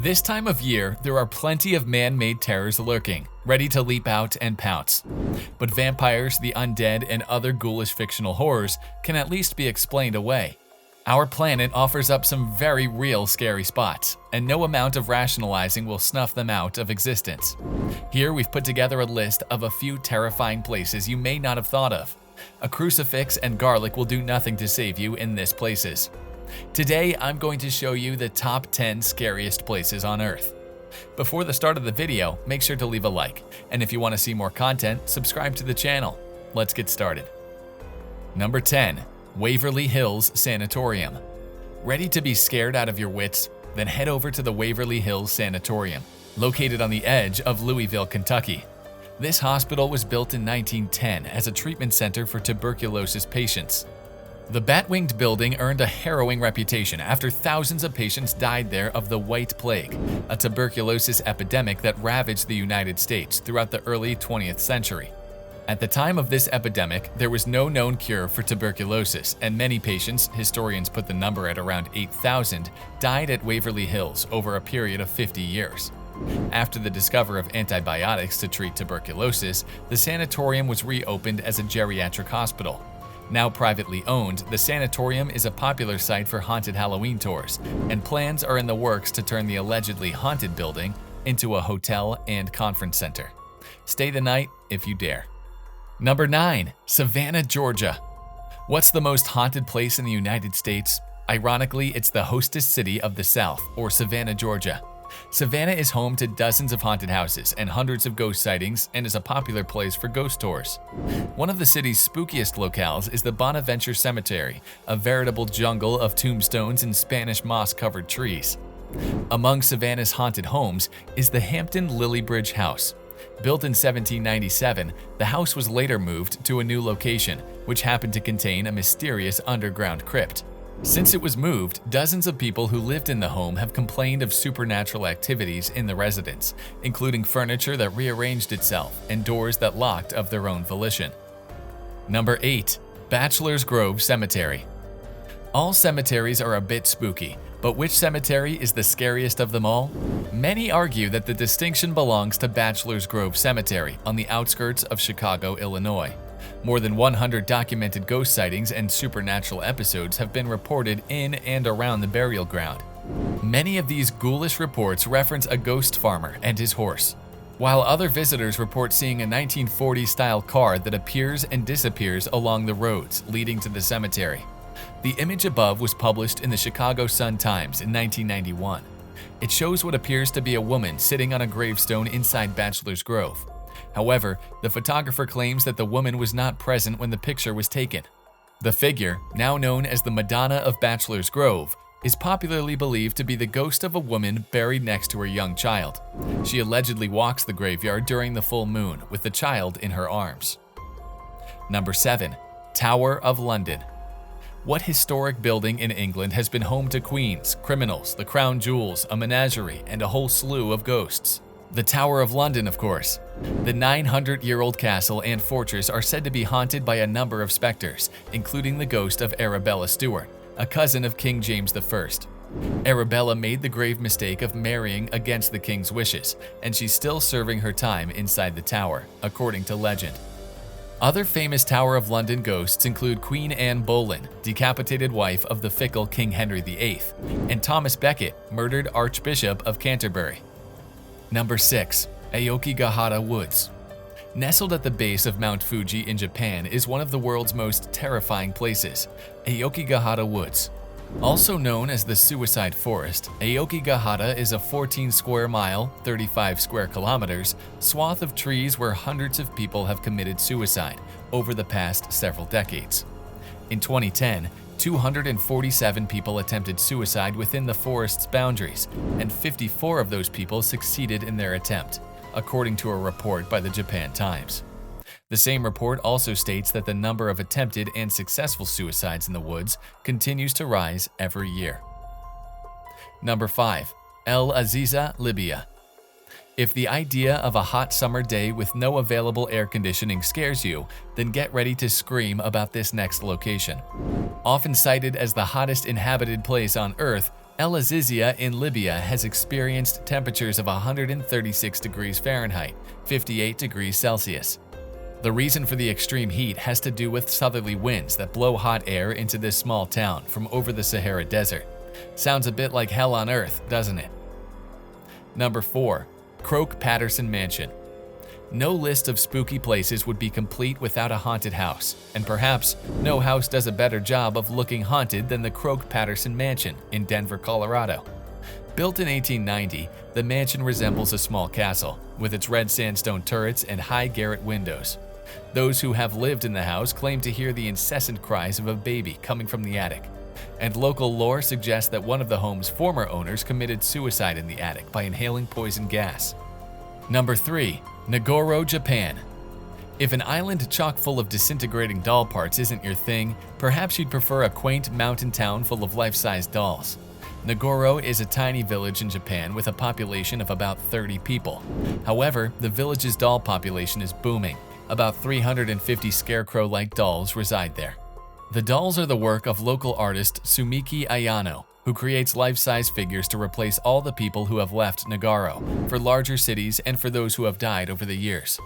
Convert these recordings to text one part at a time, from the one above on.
This time of year, there are plenty of man-made terrors lurking, ready to leap out and pounce. But vampires, the undead, and other ghoulish fictional horrors can at least be explained away. Our planet offers up some very real scary spots, and no amount of rationalizing will snuff them out of existence. Here we've put together a list of a few terrifying places you may not have thought of. A crucifix and garlic will do nothing to save you in these places. Today, I'm going to show you the top 10 scariest places on Earth. Before the start of the video, make sure to leave a like, and if you want to see more content, subscribe to the channel. Let's get started. Number 10. Waverly Hills Sanatorium. Ready to be scared out of your wits? Then head over to the Waverly Hills Sanatorium, located on the edge of Louisville, Kentucky. This hospital was built in 1910 as a treatment center for tuberculosis patients. The bat-winged building earned a harrowing reputation after thousands of patients died there of the White Plague, a tuberculosis epidemic that ravaged the United States throughout the early 20th century. At the time of this epidemic, there was no known cure for tuberculosis, and many patients, historians put the number at around 8,000, died at Waverly Hills over a period of 50 years. After the discovery of antibiotics to treat tuberculosis, the sanatorium was reopened as a geriatric hospital. Now privately owned, the sanatorium is a popular site for haunted Halloween tours, and plans are in the works to turn the allegedly haunted building into a hotel and conference center. Stay the night if you dare. Number 9. Savannah, Georgia. What's the most haunted place in the United States? Ironically, it's the hostess city of the South, or Savannah, Georgia. Savannah is home to dozens of haunted houses and hundreds of ghost sightings and is a popular place for ghost tours. One of the city's spookiest locales is the Bonaventure Cemetery, a veritable jungle of tombstones and Spanish moss-covered trees. Among Savannah's haunted homes is the Hampton Lilliebridge House. Built in 1797, the house was later moved to a new location, which happened to contain a mysterious underground crypt. Since it was moved, dozens of people who lived in the home have complained of supernatural activities in the residence, including furniture that rearranged itself and doors that locked of their own volition. Number 8. Bachelors Grove Cemetery. All cemeteries are a bit spooky, but which cemetery is the scariest of them all? Many argue that the distinction belongs to Bachelors Grove Cemetery on the outskirts of Chicago, Illinois. More than 100 documented ghost sightings and supernatural episodes have been reported in and around the burial ground. Many of these ghoulish reports reference a ghost farmer and his horse, while other visitors report seeing a 1940s-style car that appears and disappears along the roads leading to the cemetery. The image above was published in the Chicago Sun-Times in 1991. It shows what appears to be a woman sitting on a gravestone inside Bachelor's Grove. However, the photographer claims that the woman was not present when the picture was taken. The figure, now known as the Madonna of Bachelor's Grove, is popularly believed to be the ghost of a woman buried next to her young child. She allegedly walks the graveyard during the full moon with the child in her arms. Number 7. Tower of London. What historic building in England has been home to queens, criminals, the crown jewels, a menagerie, and a whole slew of ghosts? The Tower of London, of course. The 900-year-old castle and fortress are said to be haunted by a number of specters, including the ghost of Arabella Stuart, a cousin of King James I. Arabella made the grave mistake of marrying against the king's wishes, and she's still serving her time inside the tower, according to legend. Other famous Tower of London ghosts include Queen Anne Boleyn, decapitated wife of the fickle King Henry VIII, and Thomas Becket, murdered Archbishop of Canterbury. Number 6. Aokigahara Woods. Nestled at the base of Mount Fuji in Japan is one of the world's most terrifying places, Aokigahara Woods. Also known as the Suicide Forest, Aokigahara is a 14 square mile, 35 square kilometers, swath of trees where hundreds of people have committed suicide over the past several decades. In 2010, 247 people attempted suicide within the forest's boundaries, and 54 of those people succeeded in their attempt, according to a report by the Japan Times. The same report also states that the number of attempted and successful suicides in the woods continues to rise every year. Number 5. AzizaLibya. If the idea of a hot summer day with no available air conditioning scares you, then get ready to scream about this next location. Often cited as the hottest inhabited place on Earth, AzizaLibya in Libya has experienced temperatures of 136 degrees Fahrenheit, 58 degrees Celsius. The reason for the extreme heat has to do with southerly winds that blow hot air into this small town from over the Sahara Desert. Sounds a bit like hell on earth, doesn't it? Number 4. Croak Patterson Mansion. No list of spooky places would be complete without a haunted house, and perhaps no house does a better job of looking haunted than the Croak Patterson Mansion in Denver, Colorado. Built in 1890, the mansion resembles a small castle, with its red sandstone turrets and high garret windows. Those who have lived in the house claim to hear the incessant cries of a baby coming from the attic, and local lore suggests that one of the home's former owners committed suicide in the attic by inhaling poison gas. Number 3. Nagoro, Japan. If an island chock full of disintegrating doll parts isn't your thing, perhaps you'd prefer a quaint mountain town full of life-size dolls. Nagoro is a tiny village in Japan with a population of about 30 people. However, the village's doll population is booming. About 350 scarecrow-like dolls reside there. The dolls are the work of local artist Sumiki Ayano, who creates life-size figures to replace all the people who have left Nagoro, for larger cities and for those who have died over the years.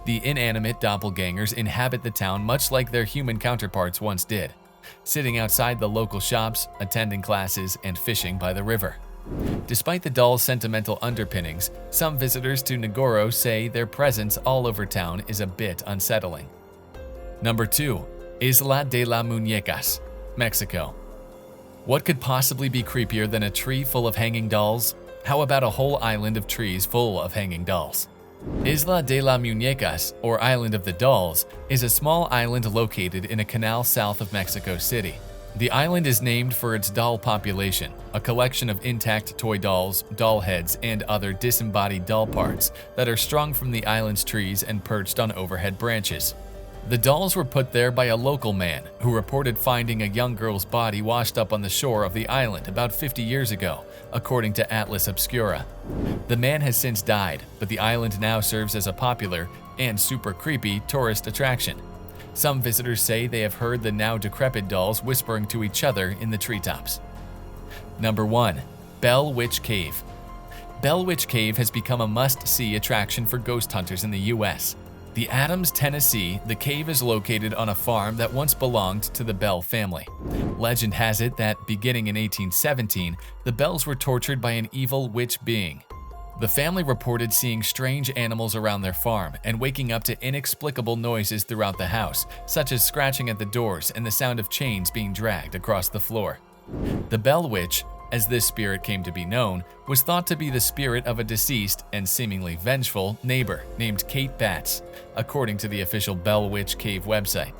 The inanimate doppelgangers inhabit the town much like their human counterparts once did, sitting outside the local shops, attending classes, and fishing by the river. Despite the doll's sentimental underpinnings, some visitors to Nagoro say their presence all over town is a bit unsettling. Number 2. Isla de las Muñecas, Mexico. What could possibly be creepier than a tree full of hanging dolls? How about a whole island of trees full of hanging dolls? Isla de las Muñecas, or Island of the Dolls, is a small island located in a canal south of Mexico City. The island is named for its doll population, a collection of intact toy dolls, doll heads, and other disembodied doll parts that are strung from the island's trees and perched on overhead branches. The dolls were put there by a local man who reported finding a young girl's body washed up on the shore of the island about 50 years ago, according to Atlas Obscura. The man has since died, but the island now serves as a popular and super creepy tourist attraction. Some visitors say they have heard the now decrepit dolls whispering to each other in the treetops. Number 1. Bell Witch Cave. Bell Witch Cave has become a must-see attraction for ghost hunters in the U.S. The Adams, Tennessee, the cave is located on a farm that once belonged to the Bell family. Legend has it that, beginning in 1817, the Bells were tortured by an evil witch being. The family reported seeing strange animals around their farm and waking up to inexplicable noises throughout the house, such as scratching at the doors and the sound of chains being dragged across the floor. The Bell Witch, as this spirit came to be known, was thought to be the spirit of a deceased and seemingly vengeful neighbor named Kate Batts, according to the official Bell Witch Cave website.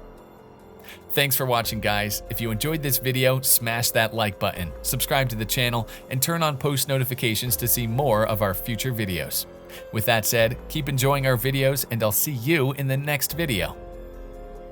Thanks for watching, guys. If you enjoyed this video, smash that like button, subscribe to the channel, and turn on post notifications to see more of our future videos. With that said, keep enjoying our videos, and I'll see you in the next video.